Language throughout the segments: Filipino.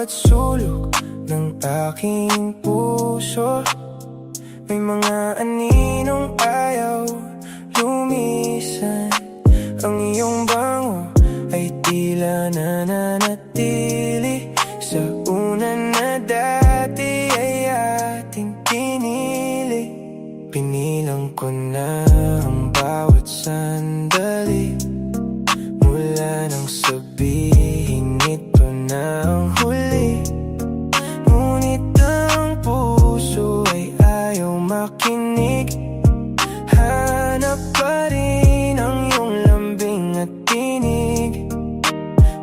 bawat sulok ng aking puso. May mga aninong ayaw lumisan. Ang iyong bango ay tila nananatili sa una na dati ay ating pinili. Pinilang ko na ang bawat sandali, mula nang sabihin ito na ang huli. Ngunit ang puso ay ayaw makinig. Hanap pa rin ang iyong lambing at tinig.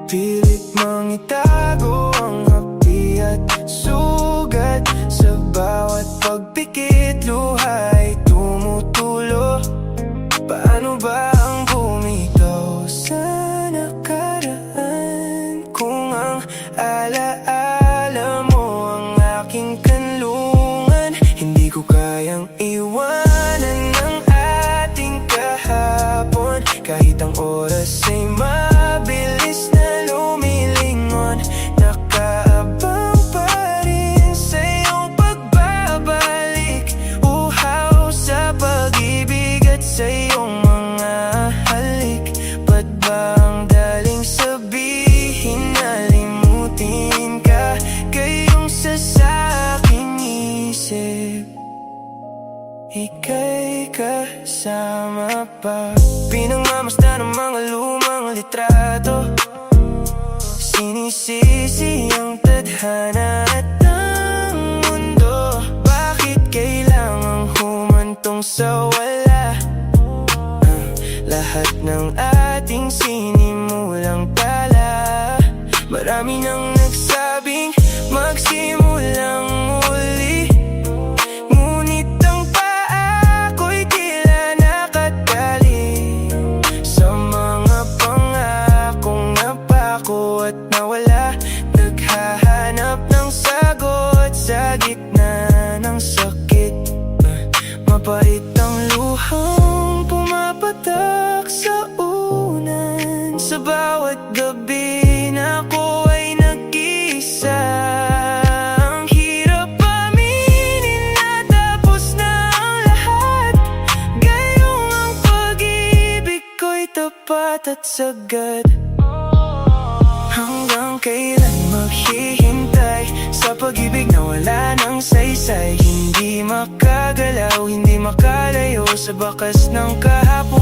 Pilit mang itago ang hapdi at sugat. Sa bawat pagpikit luha ay tumutulo. Paano ba ang bumitaw sa nakaraan, kung ang alaala mo ang aking kanlungan? Hindi ko kayang iwanan ang ating kahapon, kahit ang oras ay mabilis na lumilingon. Nakaabang pa rin sa iyong pagbabalik, uhaw sa pag-ibig at sa iyong mga halik. Ba't ba ang daling sabihin na limutin ka, gayong sa aking isip ika'y kasama pa? Pinangmamasdan ng mga lumang litrato, sinisisi ang tadhana at ang mundo. Bakit kailangang humantong sa wala? Lahat ng ating sinimulang tala, marami nang nagsabing magsimulang muli. Ngunit ang paa ko'y tila nakatali sa mga pangakong napako at nawala. Naghahanap ng sagot sa gitna ng sakit. Mapait ang luhang pumapatak sa unan. Sa bawat gabi na ako ay nag-isa. Ang hirap aminin na tapos na ang lahat, gayong ang pag-ibig ko'y tapat at sagad. Hanggang kailan maghihintay sa pag-ibig na wala nang saysay? Hindi makagalaw, hindi makalayo sa bakas ng kahapon.